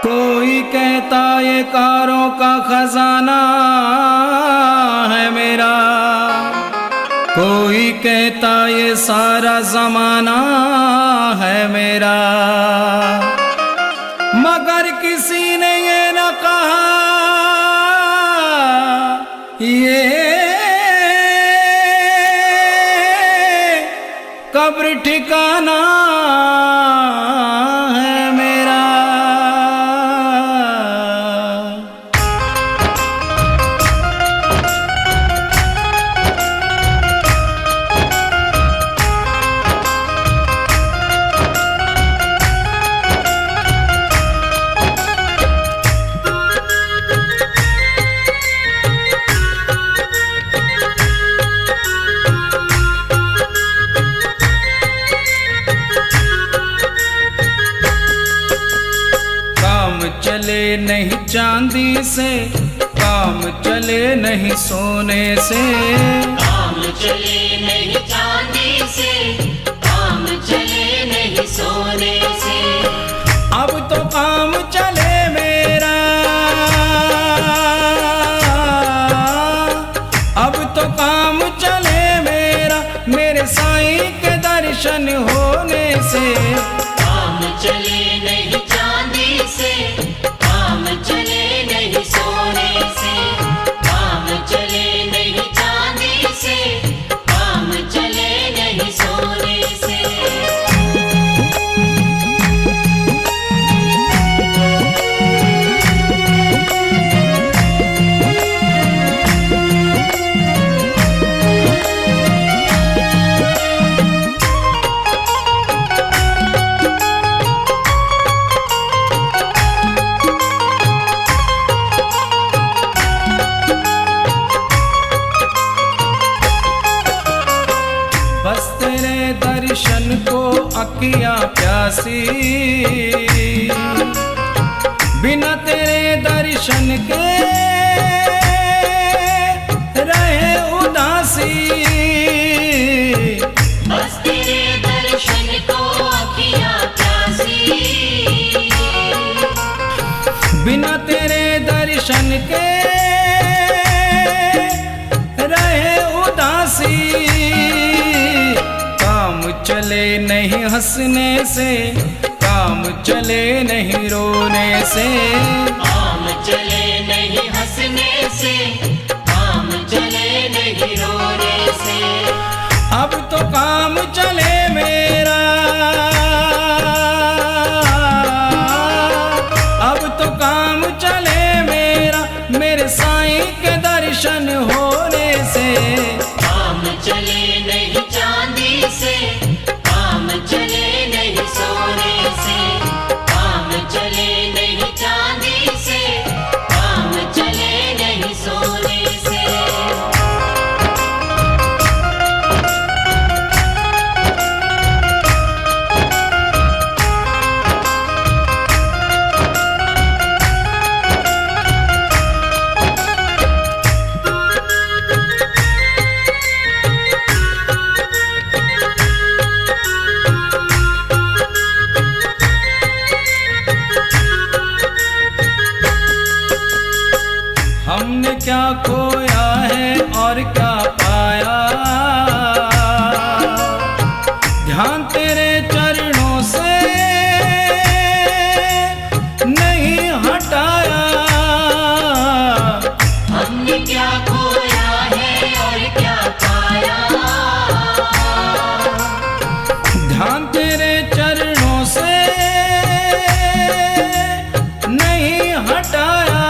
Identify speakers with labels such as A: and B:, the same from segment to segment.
A: कोई कहता ये कारों का खजाना है मेरा, कोई कहता ये सारा जमाना है मेरा, मगर किसी ने ये न कहा ये कब्र ठिकाना है मेरा। चले नहीं चांदी से, काम चले नहीं सोने से,
B: काम चले नहीं चांदी से, काम चले नहीं सोने से।
A: अब तो काम चले मेरा, अब तो काम चले मेरा, मेरे साईं के दर्शन होने से।
B: काम चले नहीं चांदी से, काम चले नहीं सोने से, काम चले नहीं चांदी से, काम चले नहीं सोने से।
A: बस तेरे दर्शन को अखियां प्यासी, बिना तेरे दर्शन के रहे उदासी।
B: बस तेरे दर्शन को अखियां प्यासी,
A: बिना तेरे दर्शन के रहे उदासी। काम चले नहीं हंसने से, काम चले नहीं रोने से,
B: काम चले नहीं हंसने से, काम चले नहीं रोने से।
A: अब तो काम चले मेरा, अब तो काम चले मेरा, मेरे साईं के दर्शन होने से।
B: काम चले नहीं चांदी से, काम चले नहीं सोने से, काम चले नहीं चांदी से, काम चले नहीं सोने से।
A: हमने क्या खोया है और क्या पाया, ध्यान तेरे चरणों से नहीं हटाया।
B: हमने क्या खोया है और क्या पाया,
A: ध्यान तेरे चरणों से नहीं हटाया।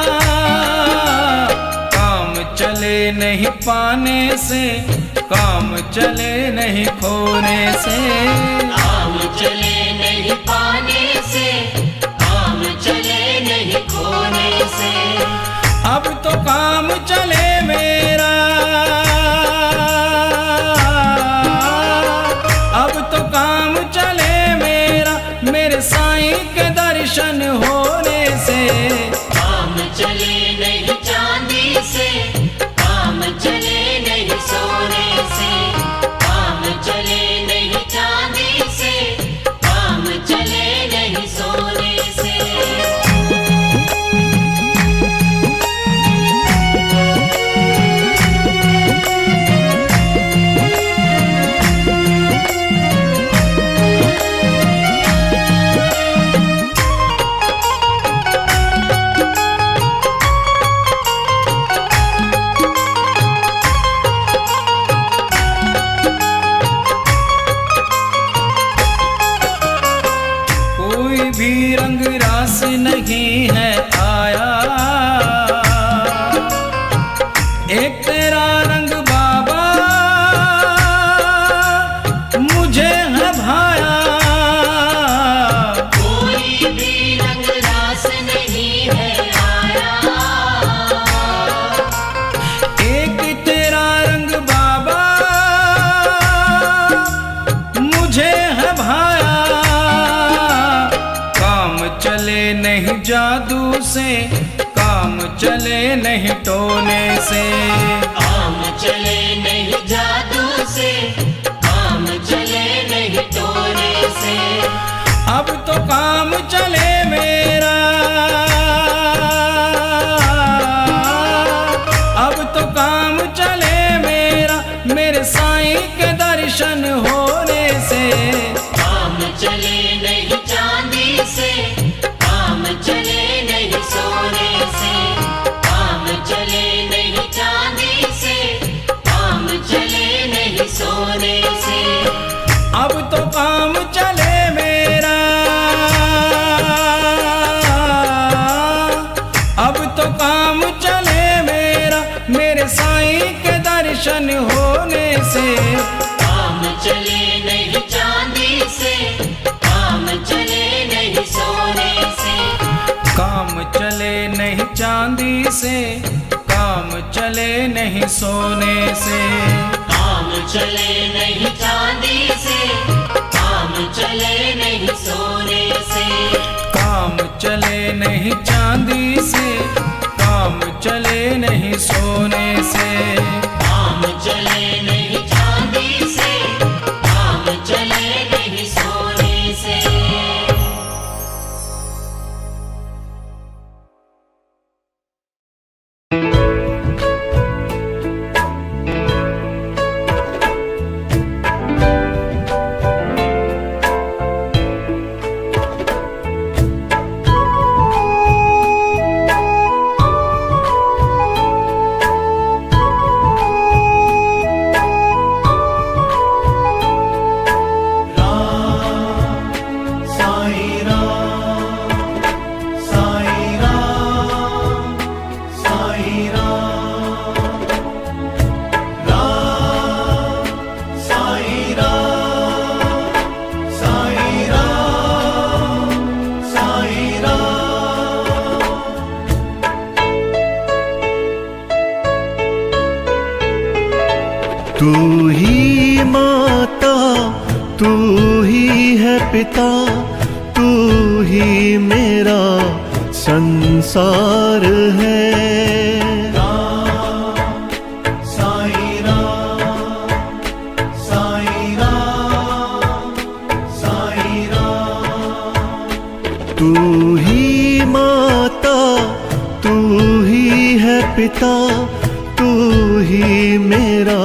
A: काम चले नहीं पाने से, काम चले नहीं खोने से,
B: काम चले नहीं पाने से, काम चले नहीं खोने से।
A: अब तो काम चले मेरा, अब तो काम चले मेरा, मेरे साईं के दर्शन होने से।
B: काम चले नहीं चांदी से, काम चले नहीं सोने से, काम चले नहीं चांदी से, काम चले नहीं सोने से।
A: पास नहीं है आया। एक तेरा रंग बाबा मुझे है भाया।
B: कोई भी रंग रास नहीं है आया।
A: एक तेरा रंग बाबा मुझे है भाया। काम चले नहीं जादू से, काम चले नहीं टोने से।
B: काम चले नहीं जादू से, काम चले नहीं टोने से।
A: अब तो काम चले मेरा, अब तो काम चले मेरा, मेरे साईं के दर्शन होने से।
B: काम चले नहीं चांदी से, काम चले नहीं सोने से। काम चले नहीं चांदी से, काम चले नहीं सोने से।
A: अब तो काम चले मेरा, अब तो काम चले मेरा, मेरे साईं के दर्शन होने से।
B: काम चले नहीं चांदी से, काम चले नहीं सोने से।
A: काम चले नहीं चांदी से, काम चले नहीं सोने से।
B: काम चले नहीं चांदी से, काम चले नहीं सोने से।
A: काम चले नहीं चांदी से, काम चले नहीं सोने से।
B: काम चले नहीं चांदी से, काम चले नहीं सोने से।
C: तू ही माता, तू ही है पिता, तू ही मेरा संसार है। साईं राम, साईं राम, साईं राम। तू ही माता, तू ही है पिता, तू ही मेरा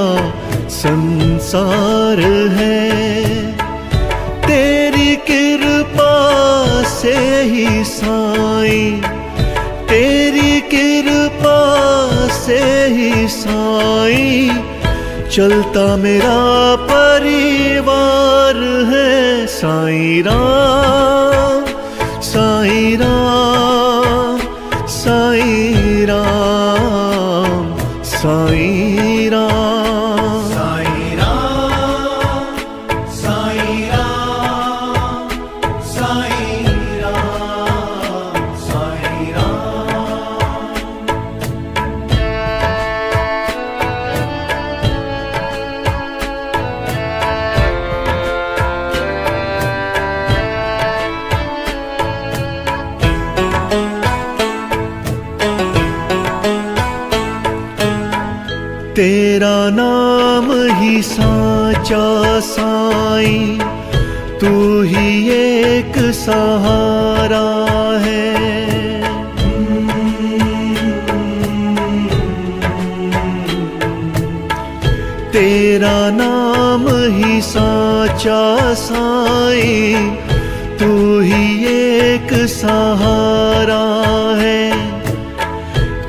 C: संसार है। तेरी कृपा से ही साईं, तेरी कृपा से ही साईं, चलता मेरा परिवार है। साईं राम, साईं राम, साईं राम, साईं राम। तेरा नाम ही साचा साईं, तू ही एक सहारा है। तेरा नाम ही साचा साईं, तू ही एक सहारा है।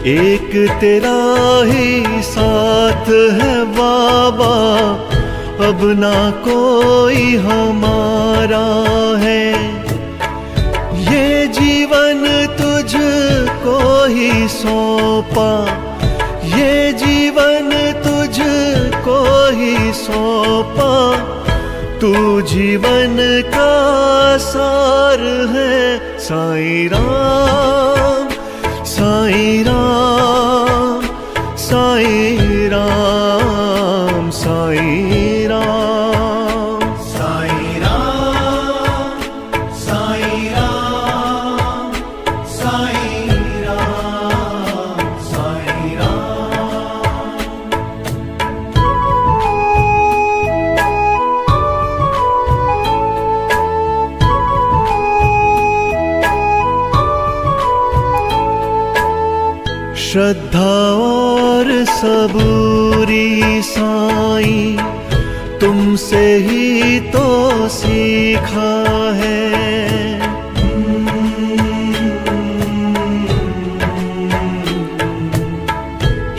C: एक तेरा ही साथ है बाबा, अब ना कोई हमारा है। ये जीवन सौंपा, ये जीवन तुझको ही सौंपा। तू जीवन का सार है। साईं राम, साईं राम, साईं राम, साईं राम,
A: साईं राम, साईं राम, साईं राम, साईं राम।
C: श्रद्धा और सबूरी साईं, तुमसे ही तो सीखा है।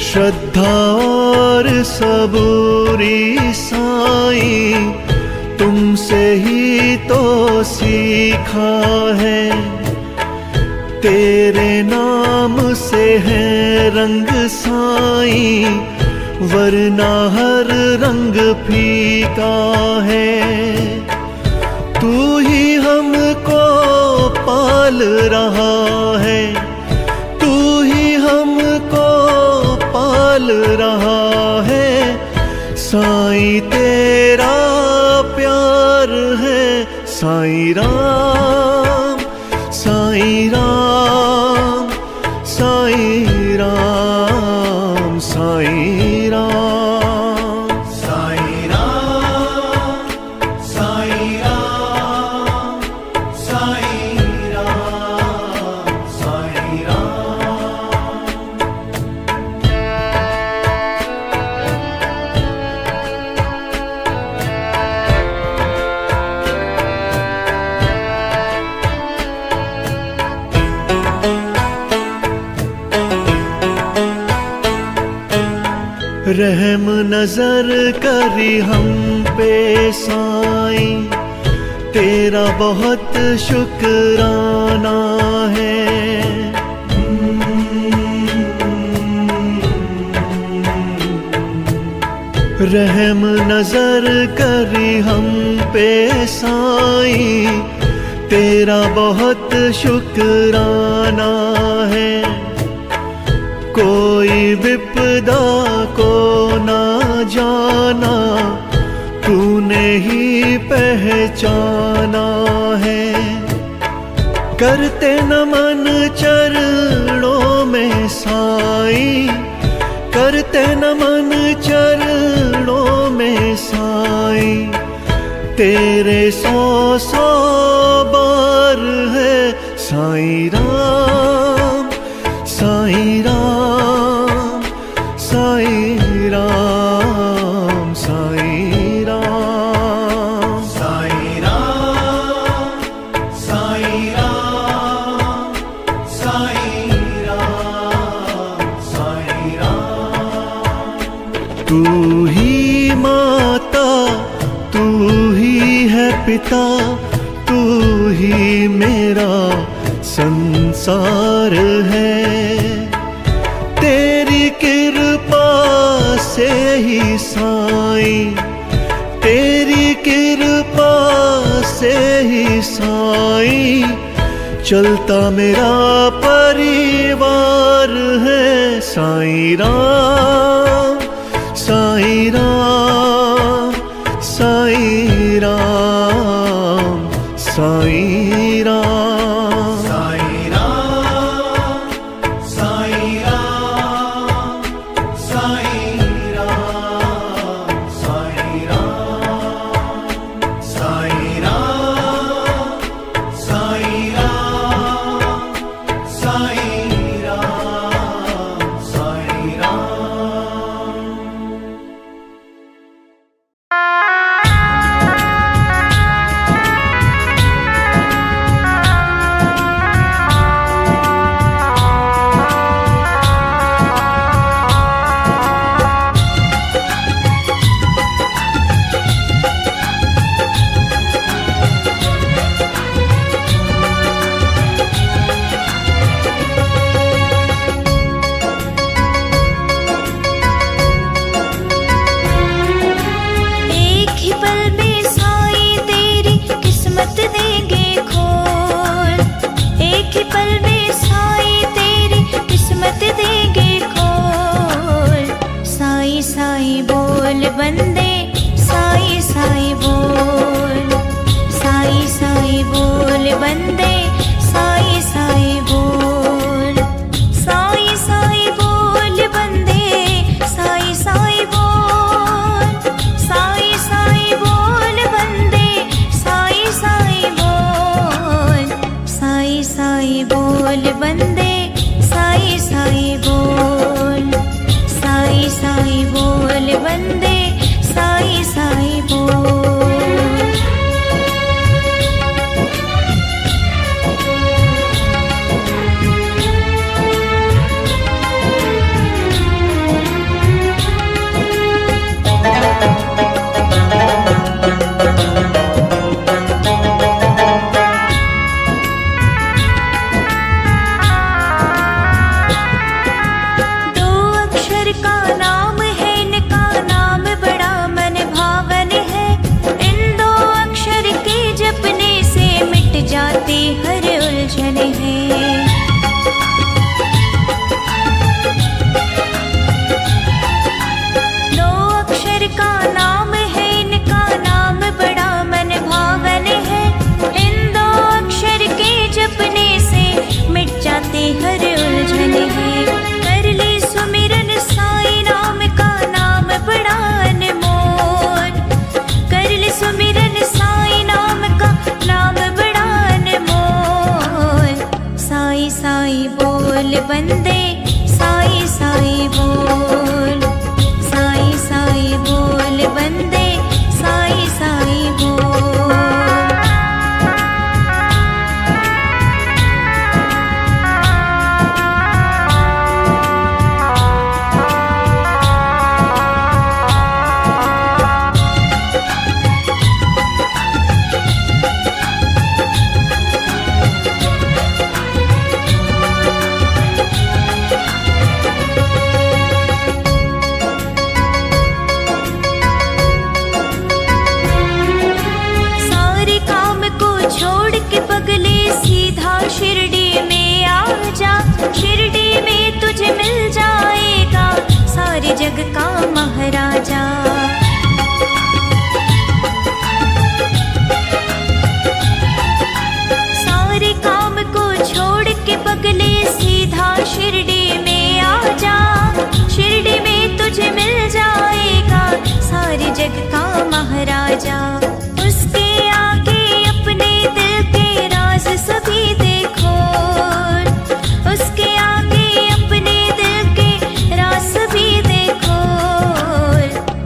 C: श्रद्धा और सबूरी साईं, तुमसे ही तो सीखा है। तेरे नाम से है रंग साईं, वरना हर रंग फीका है। तू ही हमको पाल रहा है, तू ही हमको पाल रहा है। साईं तेरा प्यार है। साईं राम, साईं राम, साईं राम, साईं राम,
A: साईं राम, साईं राम, साईं राम, साईं राम।
C: रहम नजर करी हम पे साईं, तेरा बहुत शुक्राना है। रहम नजर करी हम पे साईं, तेरा बहुत शुक्राना है। कोई विपदा को ना जाना, तूने ही पहचाना है। करते नमन चरणों में साईं, करते नमन चरणों में साईं। तेरे 100 बार है। साईं राम, साईं राम, साईं राम, साईं राम,
A: साईं राम, साईं राम, साईं राम, साईं राम।
C: तू ही माता, तू ही है पिता, तू ही मेरा संसार है। तेरी कृपा से ही साईं, तेरी कृपा से ही साईं, चलता मेरा परिवार है। साईं राम, साईं राम, साईं राम, साईं राम,
A: साईं राम, साईं राम, साईं राम, साईं राम, साईं राम, साईं राम, साईं राम, साईं राम।
D: बोल बंदे साई साई बोल, साई साई बोल बंदे साई साई बोल। जाती हर उलझन है। दो अक्षर का नाम है, इनका नाम बड़ा मन भावन है। इन दो अक्षर के जपने से मिट जाती हर उलझन है। कर ली सुमिरन साईं नाम का, नाम बड़ा अनमोल। कर ली सुमिरन साईं नाम का, नाम बड़ा साई साई बोल बंदे साई साई बोल, साई साई बोल बंदे साई साई बोल। छोड़ के पगले सीधा शिरडी में आ जा, शिरडी में तुझे मिल जाएगा सारे जग का महाराजा। सारे काम को छोड़ के पगले सीधा शिरडी में आ जा, शिरडी में तुझे मिल जाएगा सारे जग का महाराजा। उसके आगे अपने दिल के राज सभी देखो, उसके आगे अपने दिल के राज सभी देखो।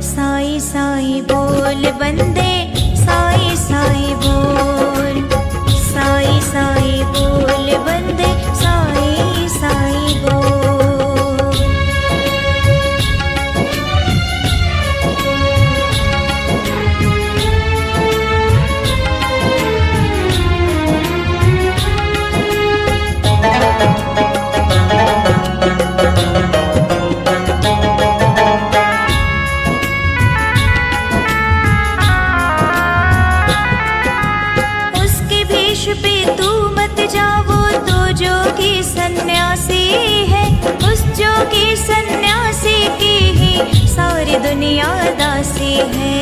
D: साई साई बोल बंदे साई साई बोल, साई साई बोल बंदे साई साई बोल। जोगी सन्यासी है, उस जोगी सन्यासी की ही सारी दुनिया दासी है।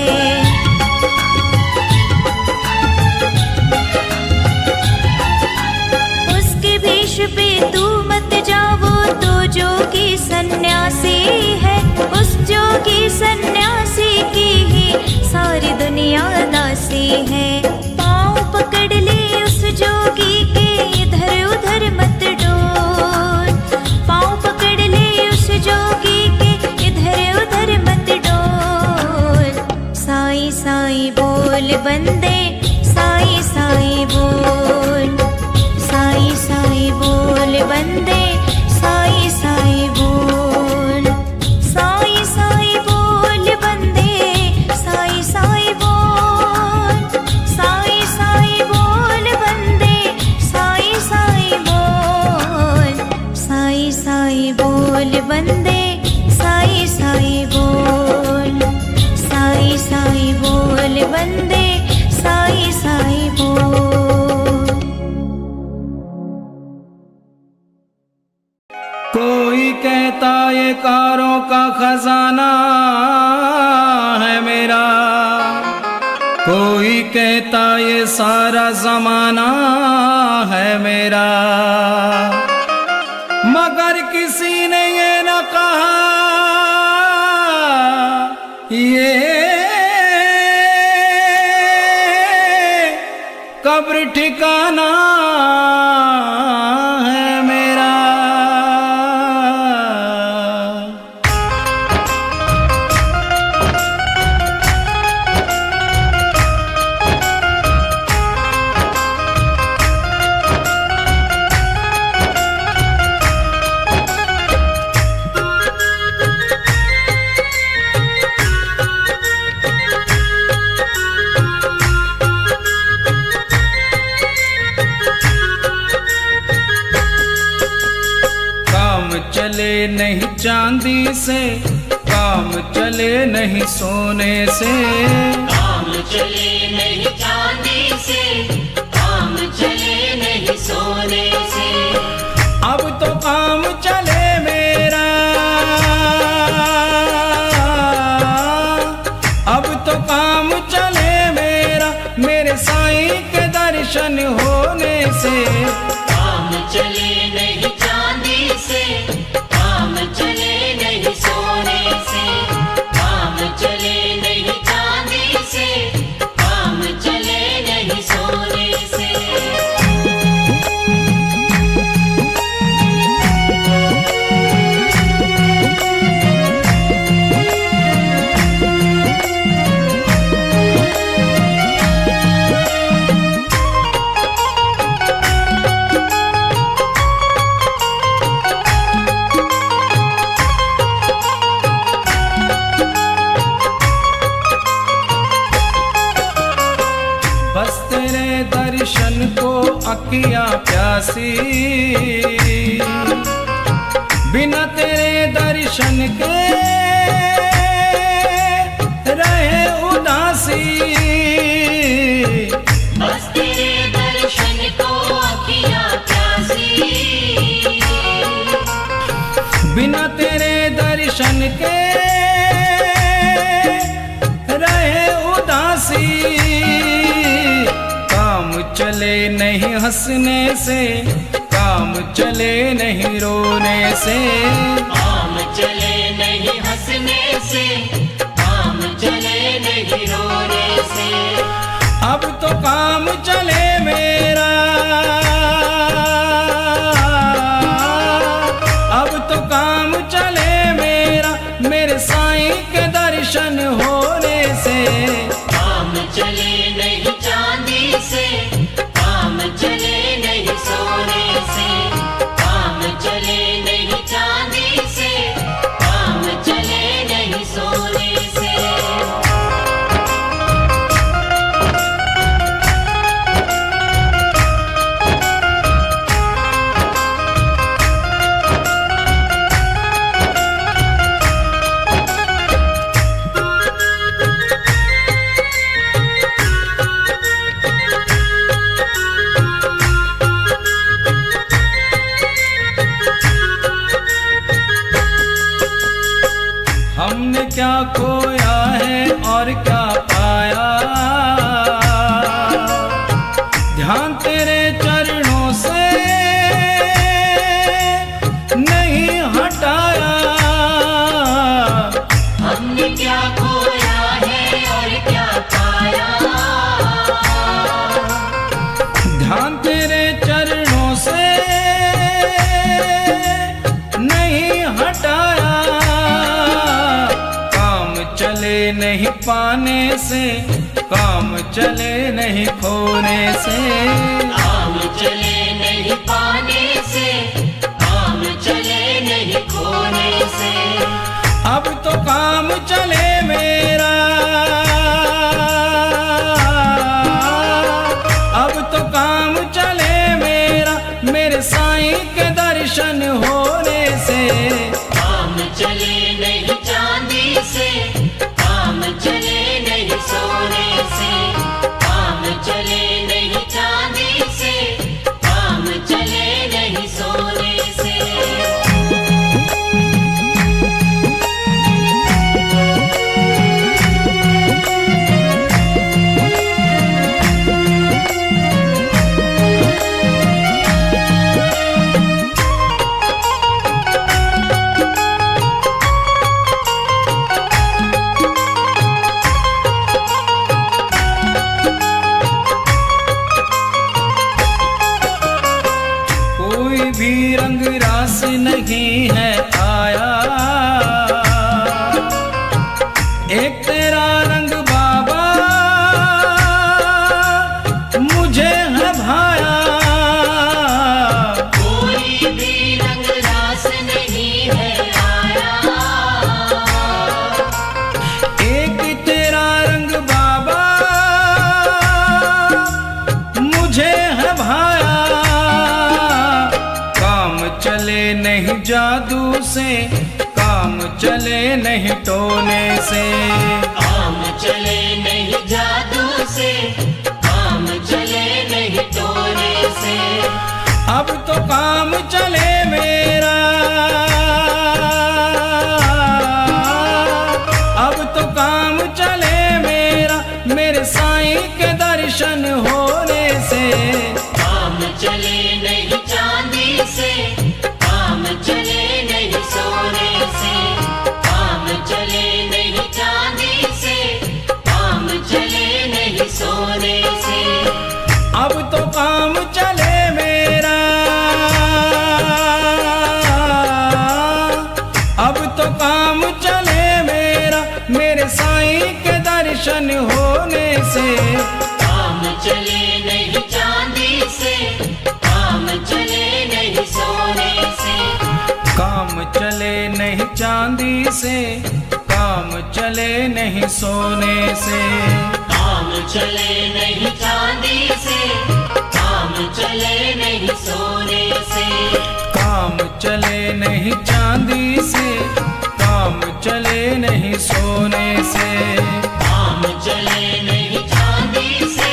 D: उसके भेष पे तू मत जाओ, तो जोगी सन्यासी है, उस जोगी सन्यासी की ही सारी दुनिया दासी है। पाँव पकड़ ले उस जोगी के, इधर उधर मत डोल। पाँव पकड़ ले उस जोगी के, इधर उधर मत डोल। साई साई बोल बंदे साई साई बोल, साई साई बोल बंदे साई साई बोल, साई साई बोल बंदे साई साई बोल, साई साई बोल बंदे साई साई बोल, साई साई बोल बंदे साई साई बोल, साई साई बोल बंदे साई साई बोल।
A: कोई कहता ये कारों का खजाना है मेरा, कोई कहता ये सारा जमाना है मेरा, मगर किसी ने ये न कहा ये कब्र ठिकाना है चले नहीं चांदी से, काम चले नहीं सोने से।
B: काम चले नहीं चांदी से, काम चले नहीं सोने से।
A: अब तो काम चले मेरा, अब तो काम चले मेरा, मेरे साईं के दर्शन होने से।
B: काम चले नहीं चांदी से, काम चले नहीं सोने से। काम चले नहीं चांदी से, काम चले नहीं सोने से।
A: बस तेरे दर्शन को अखियां प्यासी, बिना तेरे दर्शन के रहे उदासी।
B: बस तेरे दर्शन को अखियां प्यासी,
A: बिना तेरे दर्शन के रहे उदासी। काम चले नहीं हंसने से, काम चले नहीं रोने से।
B: काम चले नहीं हंसने से, काम चले नहीं रोने से।
A: अब तो काम चले मेरा, अब तो काम चले मेरा, मेरे साईं के दर्शन होने से।
B: काम चले नहीं चांदी से, काम चले नहीं सोने से। काम चले नहीं चांदी से, काम चले नहीं सोने से।
A: हमने क्या खोया है और क्या पाया, ध्यान तेरे चरणों से नहीं हटाया।
B: हमने क्या खोया है और क्या पाया,
A: ध्यान तेरे चरणों से नहीं हटाया। काम चले नहीं पाने से, काम चले नहीं खोने से।
B: काम चले नहीं पाने से, काम चले नहीं खोने से।
A: अब तो काम चले मेरा, अब तो काम चले मेरा, मेरे साईं के दर्शन होने से।
B: काम चले नहीं चांदी से, काम चले नहीं सोने से। काम चले नहीं चांदी से, काम चले नहीं सोने से।
A: कोई भी रंग रास नहीं है आया, एक तेरा रंग बाबा मुझे है भाया।
B: कोई भी रंग रास नहीं है आया,
A: एक तेरा रंग बाबा मुझे है भाया। काम चले चले नहीं जादू से, काम चले नहीं टोने से।
B: काम चले नहीं जादू से, काम चले नहीं टोने से।
A: अब तो काम चले मेरा, अब तो काम चले मेरा, मेरे साईं के दर्शन होने से।
B: काम चले नहीं चांदी से, काम चले नहीं सोने से। काम चले नहीं चांदी से, काम चले नहीं सोने से।
A: अब तो काम चले मेरा, अब तो काम चले मेरा, मेरे साईं के दर्शन होने से।
B: काम चले नहीं चांदी से, काम चले नहीं सोने से।
A: काम चले नहीं चांदी से, काम चले नहीं सोने से।
B: काम चले नहीं चांदी से, काम चले नहीं सोने से।
A: काम चले नहीं चांदी से, काम चले नहीं सोने से।
B: काम चले नहीं चांदी से,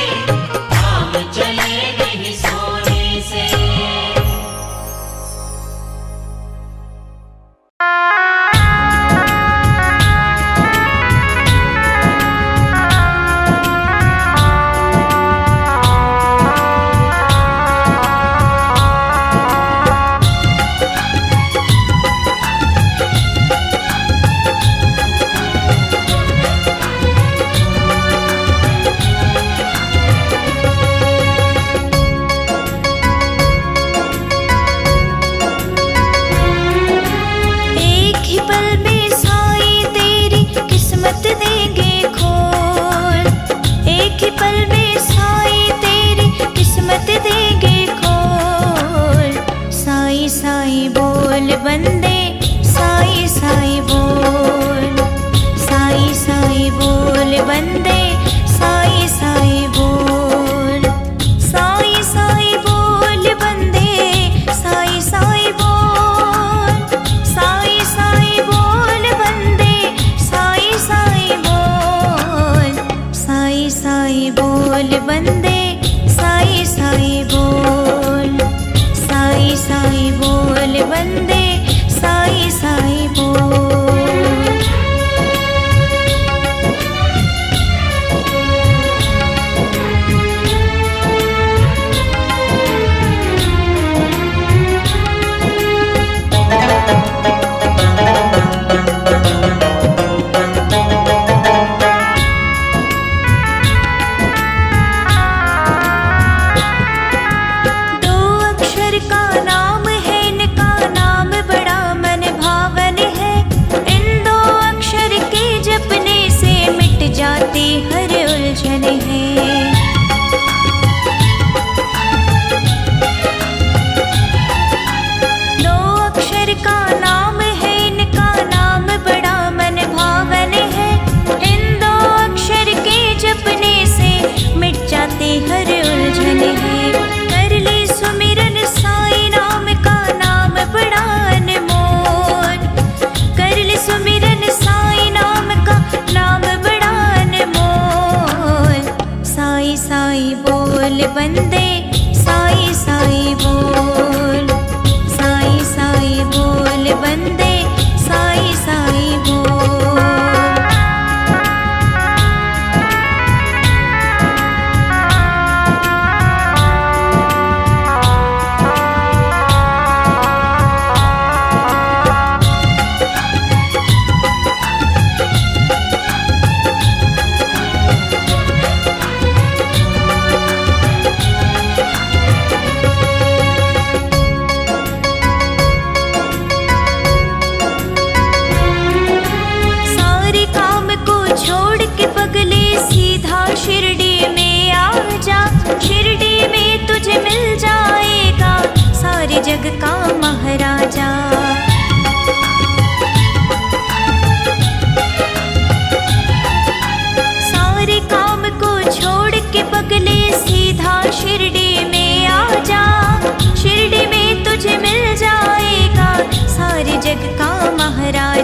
B: काम चले नहीं सोने से।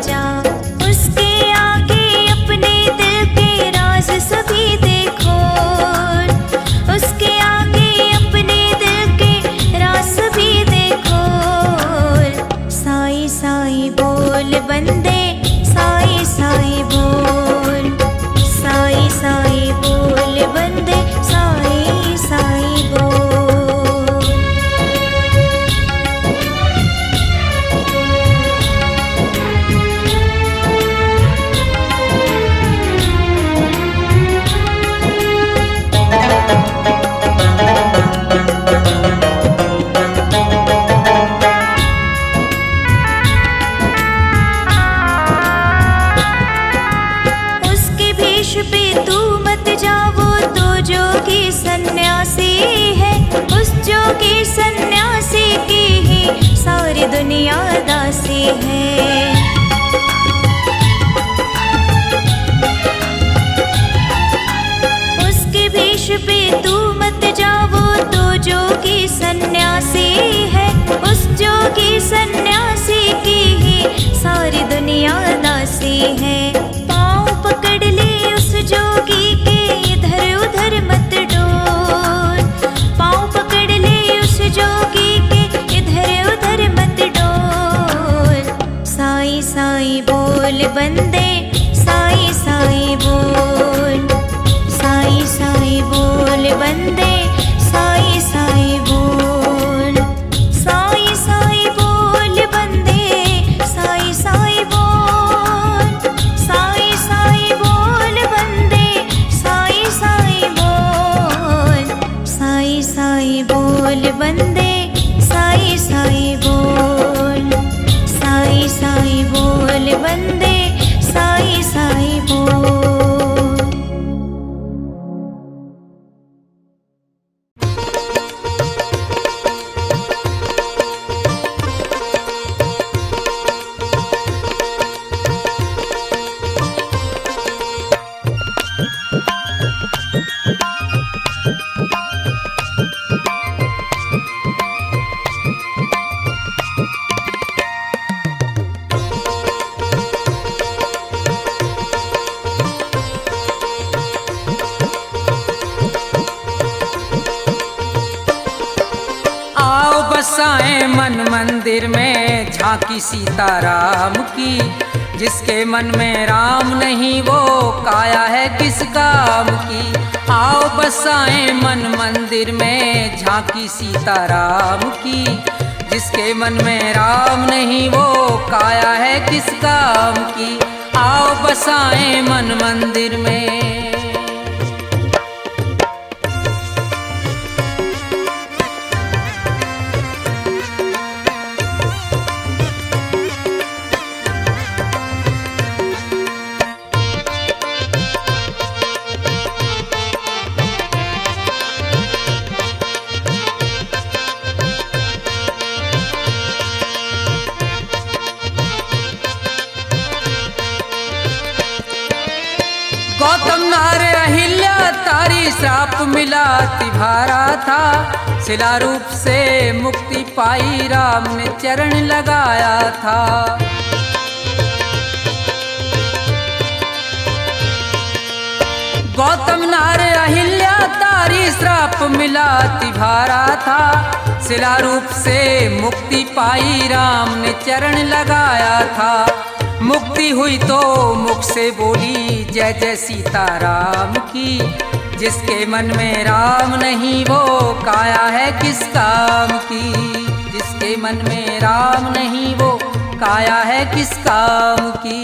D: जा। उसके आगे अपने दिल के राज सभी देखो, उसके आगे अपने दिल के राज सभी देखो। साईं साईं बोल बंदे, साईं साईं बोल, साईं साईं बोल बंदे, साईं साईं बोल। उसके भेष पे तू मत जा, वो तो जोगी सन्यासी है। उस जोगी सन्यासी की ही सारी दुनिया दासी है। उसके भेष पे तू मत जा, वो तो जोगी सन्यासी है। उस जोगी सन्यासी की ही सारी दुनिया दासी है। पाँव पकड़ ले उस जोगी के, इधर उधर मत डोल। पाँव पकड़ ले उस जोगी के, इधर उधर मत डोल। साईं साईं बोल बंदे, साईं साईं बोल, साईं साईं बोल बंदे, साईं साईं बोल। साईं साईं बोल बंदे, साईं साईं बोल, साईं साईं बोल बंदे, साईं साईं बोल। साईं साईं बोल बंदे, साईं साईं बोल, साईं साईं बोल बंदे, साईं साईं बोल।
A: आओ बसाएं मन मंदिर में झांकी सीताराम की। जिसके मन में राम नहीं वो काया है किस काम की। आओ बसाएं मन मंदिर में झांकी सीताराम की। जिसके मन में राम नहीं वो काया है किस काम की। आओ बसाएं मन मंदिर में। गौतम नार अहिल्या तारी श्राप मिला तिभारा था। शिला रूप से मुक्ति पाई राम ने चरण लगाया था। गौतम नार अहिल्या तारी श्राप मिला तिभारा था। शिला रूप से मुक्ति पाई राम ने चरण लगाया था। मुक्ति हुई तो मुख से बोली जय जय सीताराम की। जिसके मन में राम नहीं वो काया है किस काम की। जिसके मन में राम नहीं वो काया है किस काम की।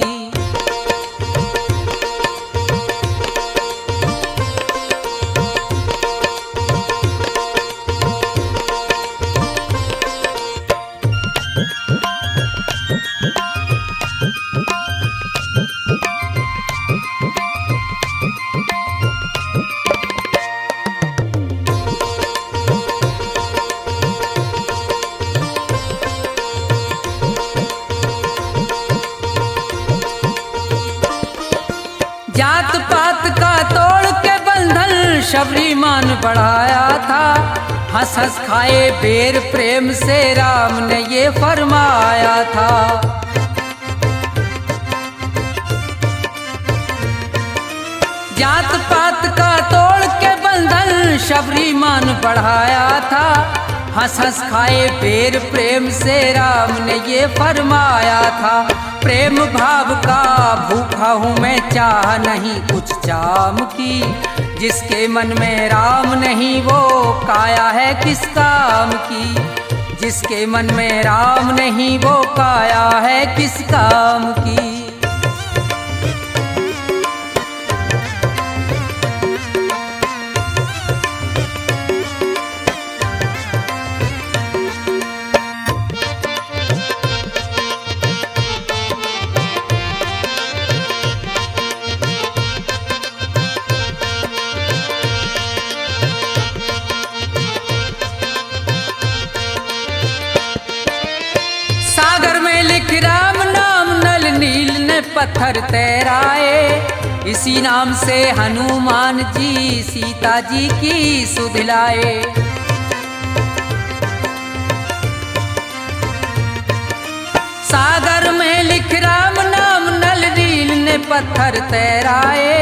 A: जात पात का तोड़ के बंधन शबरी मान बढ़ाया था। हंस हंस खाए बेर प्रेम से राम ने ये फरमाया था। शबरी मान बढ़ाया था। हंस हंस खाए बेर प्रेम से राम ने ये फरमाया था। प्रेम भाव का भूखा हूँ मैं, चाह नहीं कुछ चाम की। जिसके मन में राम नहीं वो काया है किस काम की। जिसके मन में राम नहीं वो काया है किस काम की। सागर में लिख राम नाम, नल नील ने पत्थर तैराए। इसी नाम से हनुमान जी सीता जी की सुध लाए। सागर में लिख राम नाम, नल नील ने पत्थर तैराए।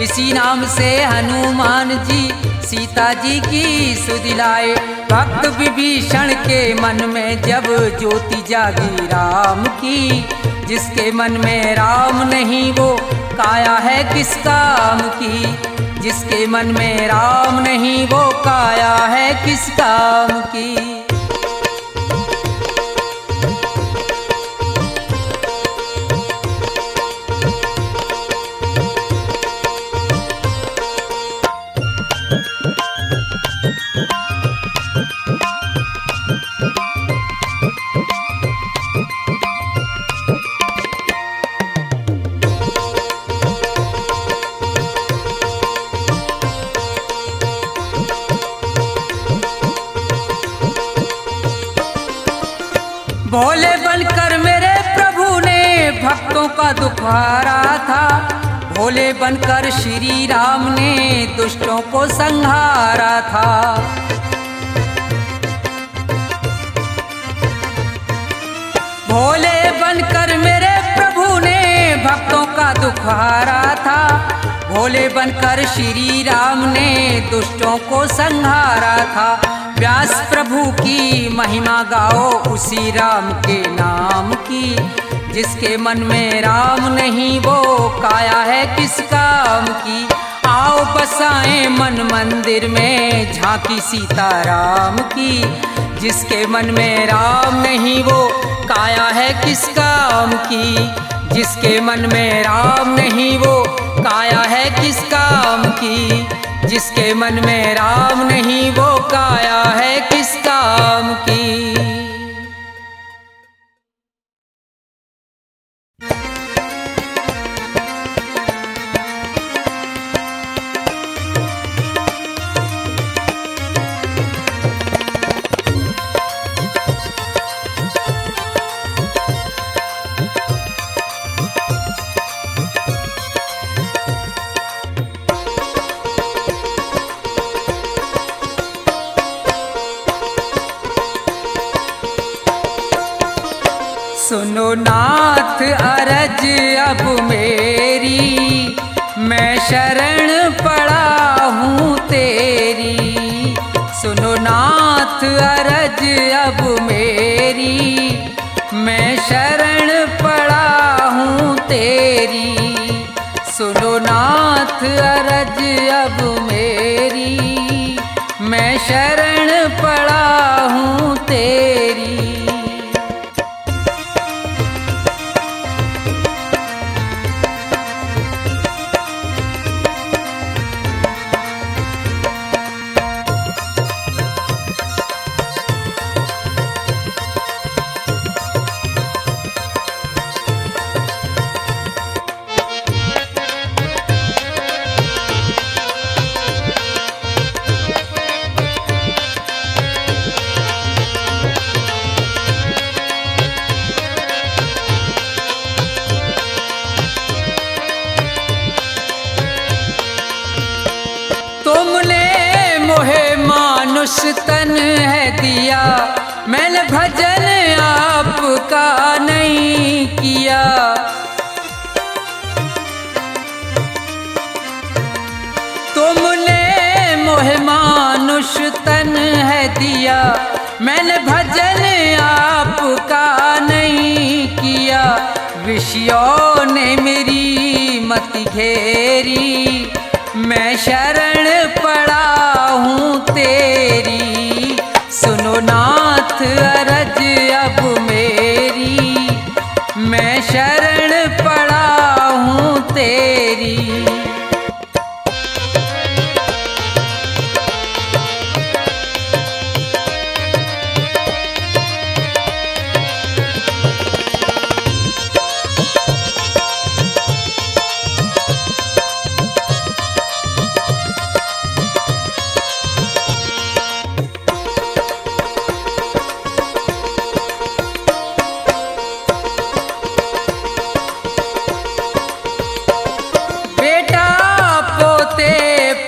A: इसी नाम से हनुमान जी सीता जी की सुध लाए। भक्त विभीषण के मन में जब ज्योति जागी राम की। जिसके मन में राम नहीं वो काया है किस काम की। जिसके मन में राम नहीं वो काया है किस काम की। भोले बनकर मेरे प्रभु ने भक्तों का दुख हारा था। भोले बनकर श्री राम ने दुष्टों को संहारा था। भोले बनकर मेरे प्रभु ने भक्तों का दुख हारा था। भोले बनकर श्री राम ने दुष्टों को संहारा था। व्यास प्रभु की महिमा गाओ उसी राम के नाम की। जिसके मन में राम नहीं वो काया है किस काम की। आओ बसाएं मन मंदिर में झांकी सीताराम की। जिसके मन में राम नहीं वो काया है किस काम की। जिसके मन में राम नहीं वो काया है किस काम की। जिसके मन में राम नहीं वो काया है किस काम की। सुनो नाथ अरज अब मेरी, मैं शरण पड़ा हूँ तेरी। सुनो नाथ अरज अब मेरी, मैं शरण पड़ा हूँ तेरी। सुनो नाथ अरज अब मेरी, मैं शरण पड़ा हूँ तेरी। तन है दिया, मैंने भजन आपका नहीं किया। तुमने मोह दिया, मैंने भजन आपका नहीं किया। विषयों ने मेरी मत घेरी, मैं शरण पड़ा हूँ तेरी। सुनो नाथ अरज अब मेरी, मैं शरण पड़ा हूँ तेरी।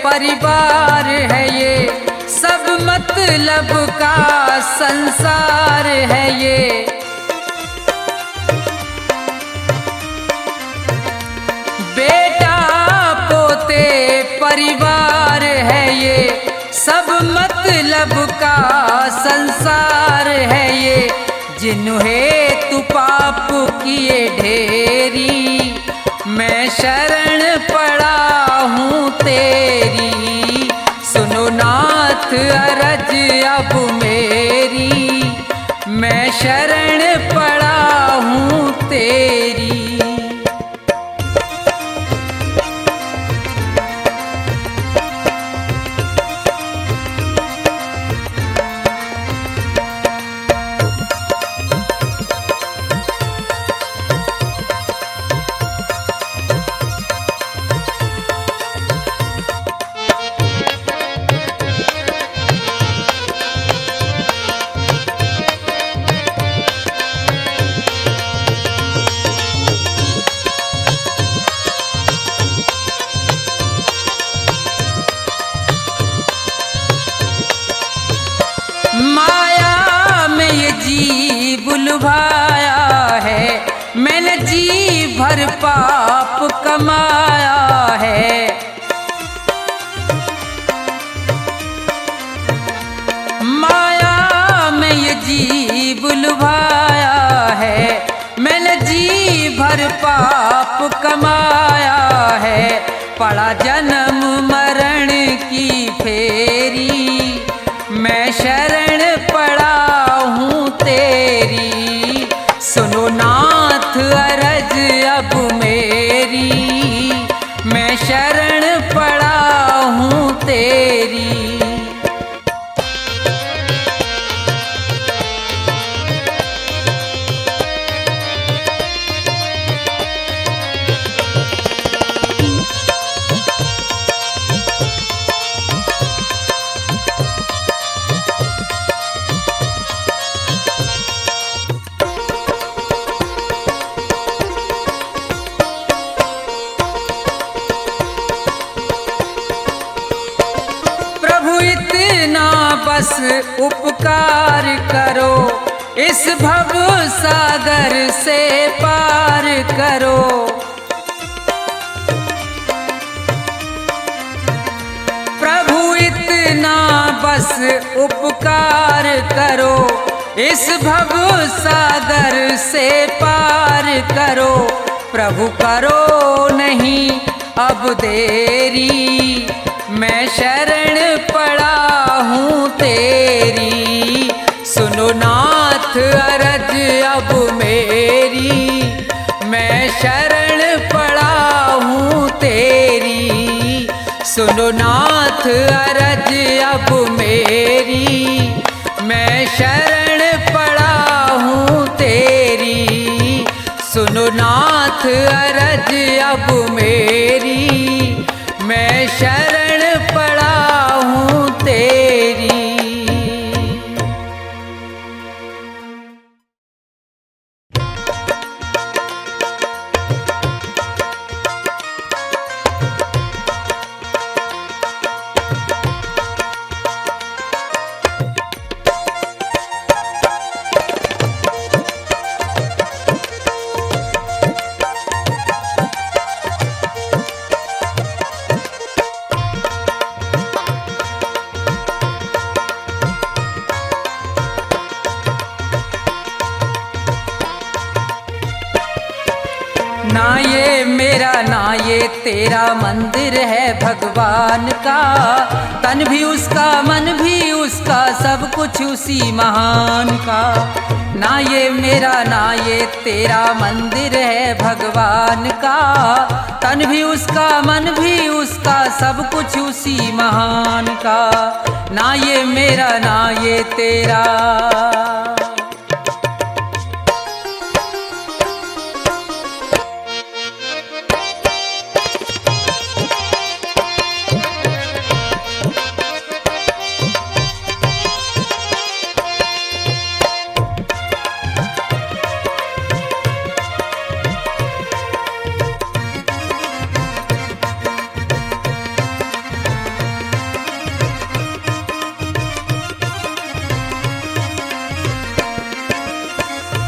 A: परिवार है ये, सब मतलब का संसार है ये। बेटा पोते परिवार है ये, सब मतलब का संसार है ये। जिन्हें तू पाप किए ढेरी, मैं शरण पड़ा हूँ तेरी। सुनो नाथ अरज अब मेरी, मैं शरण पड़ा हूँ तेरी। माया में ये जीव लुभाया है, मैंने जी भर पाप कमाया है। माया में ये जीव लुभाया है, मैंने जी भर पाप कमाया है। पड़ा जन्म मरण की फेरी, मैं शरण पड़ा हूँ तेरी। सुनो नाथ अरज अब मेरी, मैं शरण पड़ा हूँ तेरी। बस उपकार करो, इस भव सागर से पार करो। प्रभु इतना बस उपकार करो, इस भव सागर से पार करो। प्रभु करो नहीं अब देरी, मैं शरण पड़ा हूँ तेरी। सुनो नाथ अरज अब मेरी, मैं शरण पड़ा हूँ तेरी। सुनो नाथ अरज अब मेरी, मैं शरण पड़ा हूँ तेरी। सुनो नाथ अरज अब मेरी, मैं शरण पड़ा हूँ तेरी। ना ये मेरा ना ये तेरा मंदिर है भगवान का, तन भी उसका मन भी उसका सब कुछ उसी महान का। ना ये मेरा ना ये तेरा मंदिर है भगवान का, तन भी उसका मन भी उसका सब कुछ उसी महान का। ना ये मेरा ना ये तेरा।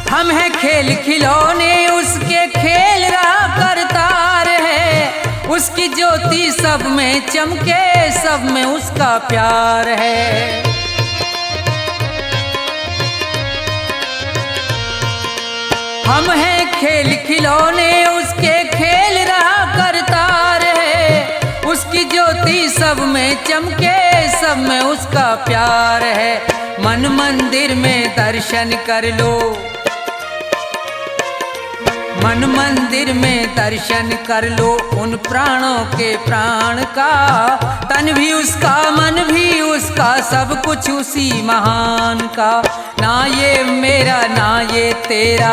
A: हम हैं खेल खिलौने उसके खेल रहा करतार है, उसकी ज्योति सब में चमके सब में उसका प्यार है। हम हैं खेल खिलौने उसके खेल रहा करतार है, उसकी ज्योति सब में चमके सब में उसका प्यार है। मन मंदिर में दर्शन कर लो, मन मंदिर में दर्शन कर लो उन प्राणों के प्राण का, तन भी उसका मन भी उसका सब कुछ उसी महान का। ना ये मेरा ना ये तेरा।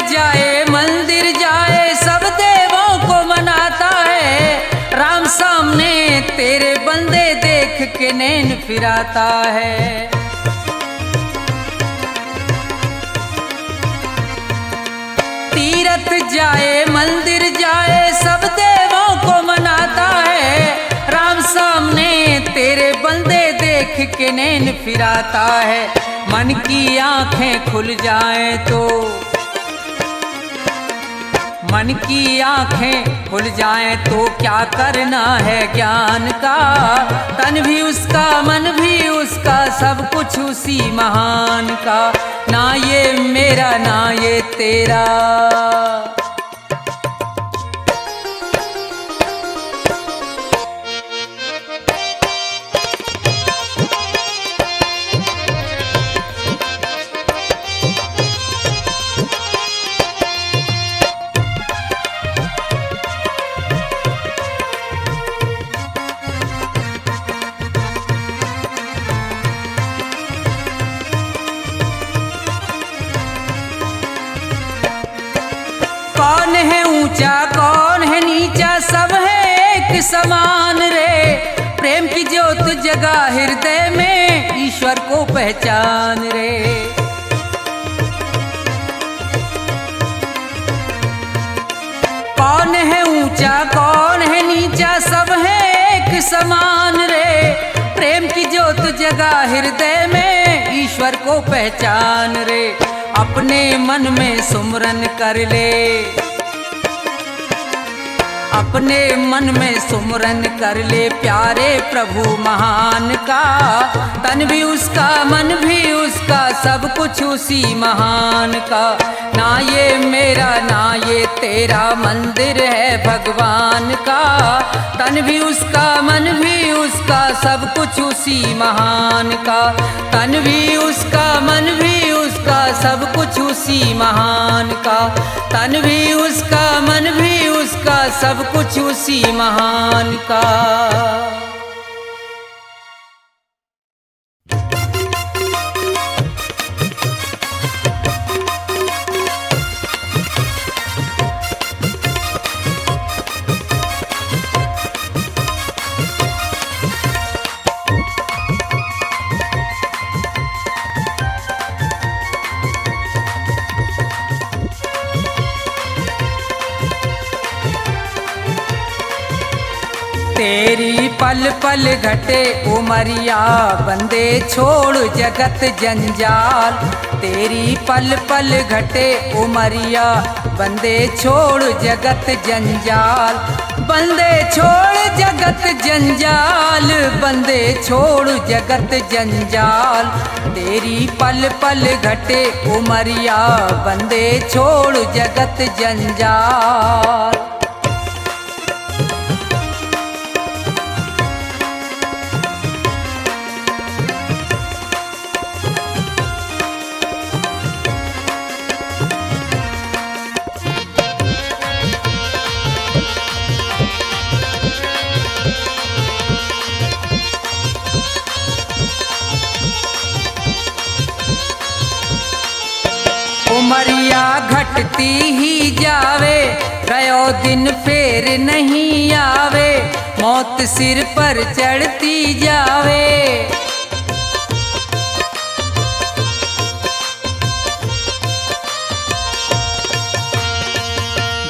A: जाए मंदिर जाए सब देवों को मनाता है, राम सामने तेरे बंदे देख के नैन फिराता है। तीरथ जाए मंदिर जाए सब देवों को मनाता है, राम सामने तेरे बंदे देख के नैन फिराता है। मन की आंखें खुल जाएं तो, मन की आंखें खुल जाएं तो क्या करना है ज्ञान का, तन भी उसका मन भी उसका सब कुछ उसी महान का। ना ये मेरा ना ये तेरा। कौन है ऊंचा कौन है नीचा सब है एक समान रे, प्रेम की ज्योत जगा हृदय में ईश्वर को पहचान रे। कौन है ऊंचा कौन है नीचा सब है एक समान रे, प्रेम की ज्योत जगा हृदय में ईश्वर को पहचान रे। अपने मन में सुमरन कर ले, अपने मन में सुमरन कर ले प्यारे प्रभु महान का, तन भी उसका मन भी उसका सब कुछ उसी महान का। ना ये मेरा ना ये तेरा मंदिर है भगवान का, तन भी उसका मन भी उसका सब कुछ उसी महान का। तन भी उसका मन भी उसका सब कुछ उसी महान का, तन भी उसका मन भी उसका सब कुछ उसी महान का। पल पल घटे उमरिया, बंदे छोड़ जगत जंजाल। तेरी पल पल घटे उमरिया, बंदे छोड़ जगत जंजाल। बंदे छोड़ जगत जंजाल, बंदे छोड़ जगत जंजाल। तेरी पल पल घटे उमरिया, बंदे छोड़ जगत जंजाल। उमरिया घटती ही जावे, गयो दिन फेर नहीं आवे। मौत सिर पर चढ़ती जावे।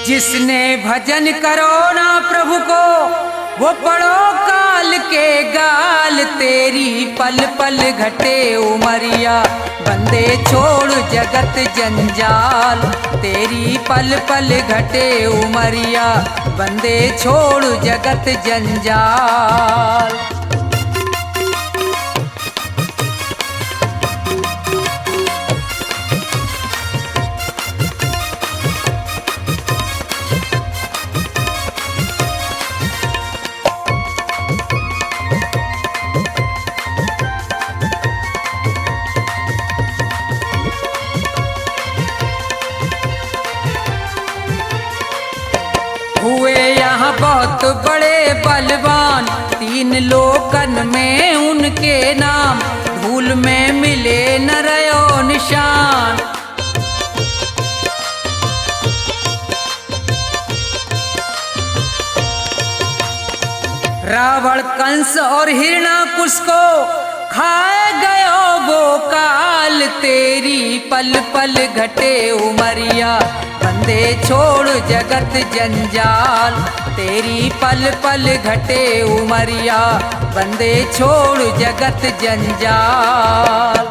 A: जिसने भजन करो ना प्रभु को, वो पढ़ो काल के गाल। तेरी पल पल घटे उमरिया, बंदे छोड़ जगत जंजाल। तेरी पल पल घटे उमरिया, बंदे छोड़ जगत जंजाल। हुए यहाँ बहुत बड़े बलवान, तीन लोकन में उनके नाम। धूल में मिले न रयो निशान। रावण कंस और हिरणाकुश को खाए गयो वो काल। तेरी पल पल घटे उमरिया, बंदे छोड़ जगत जंजाल। तेरी पल पल घटे उमरिया, बंदे छोड़ जगत जंजाल।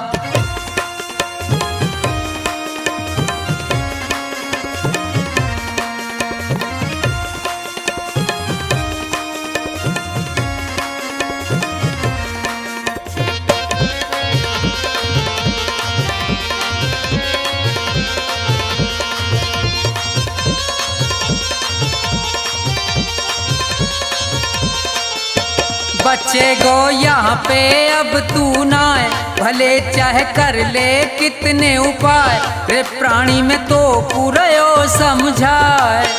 A: बच्चे गो यहाँ पे अब तू ना है, भले चाहे कर ले कितने उपाय। रे प्राणी में तो पूरयो समझाए।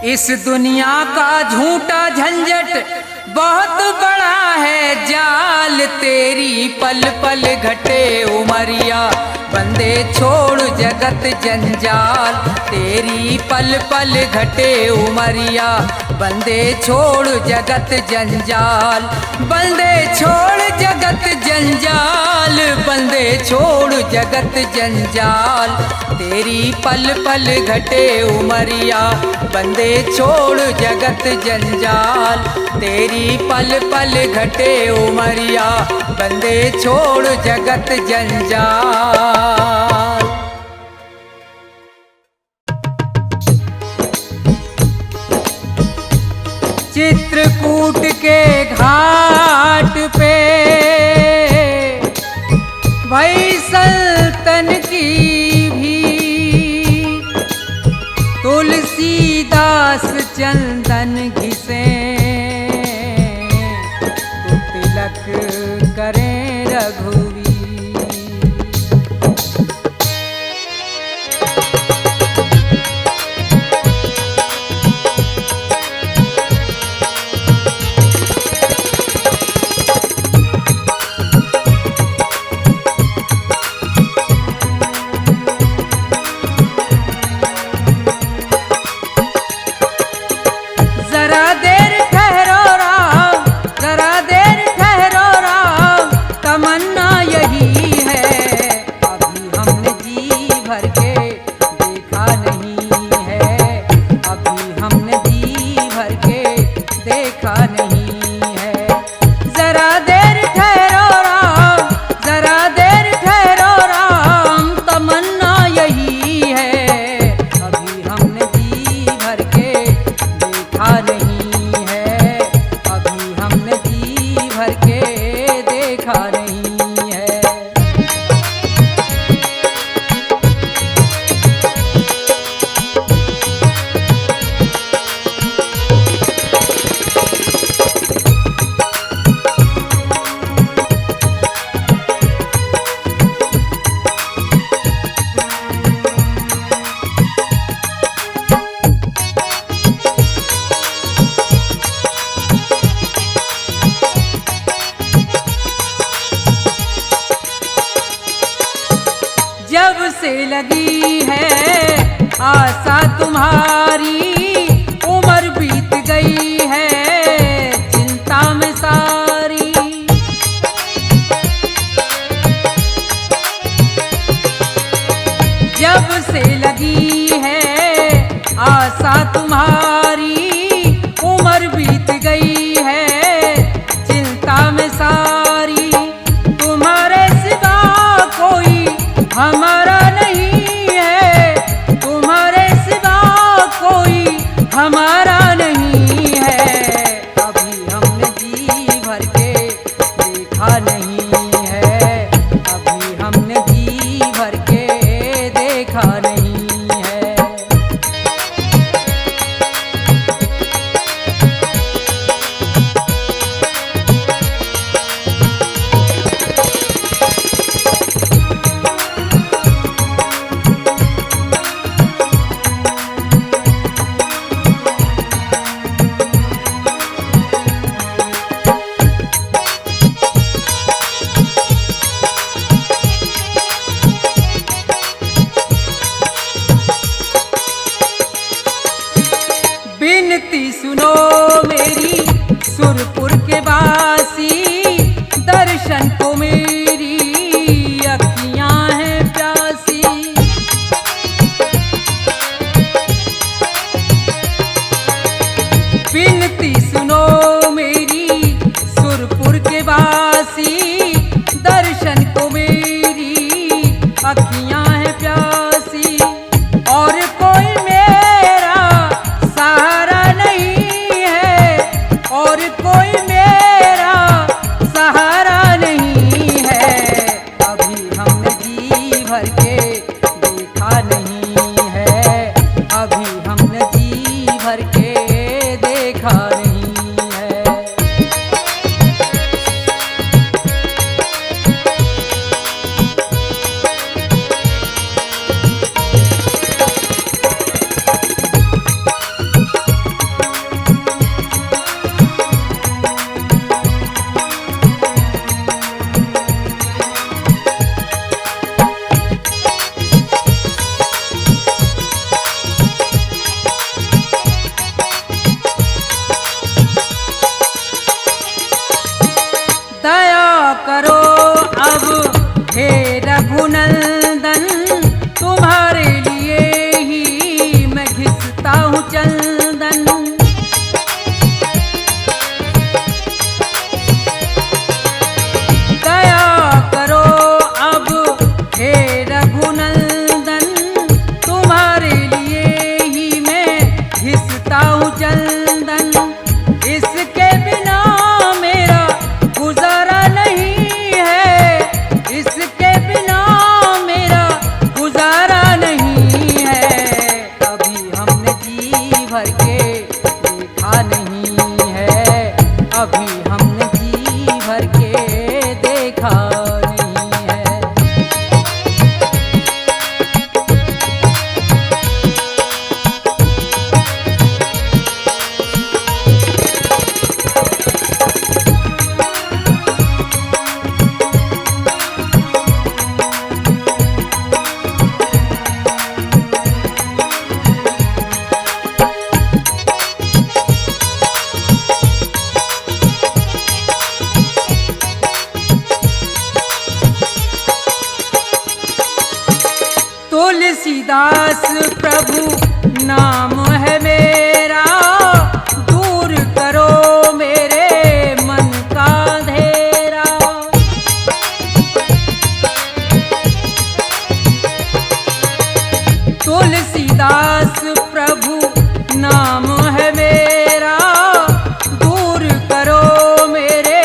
A: इस दुनिया का झूठा झंझट बहुत बड़ा है जाल। तेरी पल पल घटे उमरिया, बंदे छोड़ जगत जंजाल। तेरी पल पल घटे उमरिया, बंदे छोड़ जगत जंजाल। बंदे छोड़ जगत जंजाल, बंदे छोड़ जगत जंजाल। तेरी पल पल घटे उमरिया, बंदे छोड़ जगत जंजाल। तेरी पल पल घटे उमरिया, बंदे छोड़ जगत जंजाल। चित्रकूट के घाट पे भई सल्तन की भी, तुलसीदास चंदन घिसे तो तिलक करें रघुवीर। जरा देर ठहरो राम, जरा देर ठहरो राम, तमन्ना यही है अभी हमने जी भर के लगी है आशा तुम्हारी, उम्र बीत गई है चिंता में सारी। जब से लगी है आशा तुम्हारी, उम्र बीत गई है चिंता में सारी। तुम्हारे सिवा कोई हमारा नहीं है, तुम्हारे सिवा कोई हमारा नहीं है। अभी हमने जी भर के देखा नहीं है, अभी हमने जी भर के देखा नहीं है। बिनती सुनो मेरी सुरपुर के वासी, दर्शन को मेरी अखियां हैं प्यासी। बिनती सुनो मेरी सुरपुर के वासी, दर्शन को मेरी अखियां हैं प्यासी। और कोई मेरा सहारा नहीं है, और कोई मेरा सहारा नहीं है। अभी हमने जी भर के देखा नहीं है, अभी हमने जी भर के देखा नहीं है। दया करो अब हे रघुनंदन, तुम्हारे लिए ही मैं घिसता हूँ चंदन। दया करो अब हे रघुनंदन, तुम्हारे लिए ही मैं घिसता हूँ चंदन। इसके बिना मेरा गुजारा नहीं है, इसके बिना मेरा गुजारा नहीं है। अभी हमने जी भर के देखा नहीं है, अभी हमने जी भर के देखा नहीं है। तुलसीदास प्रभु नाम है मेरा, दूर करो मेरे मन का अंधेरा। तुलसीदास प्रभु नाम है मेरा, दूर करो मेरे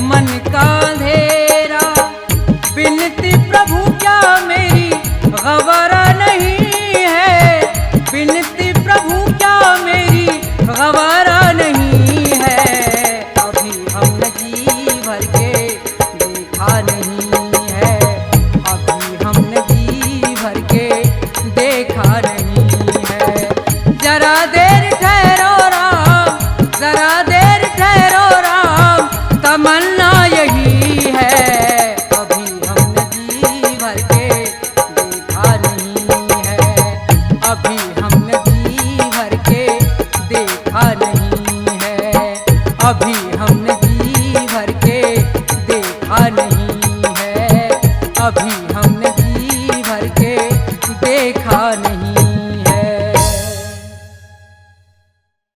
A: मन का अंधेरा। बिनती प्रभु क्या मेरी गवारा नहीं है, बिनती प्रभु क्या मेरी गवारा नहीं है। अभी हमने जी भर के देखा नहीं है, अभी हमने जी भर के देखा नहीं है। जरा देर ठहरो राम अभी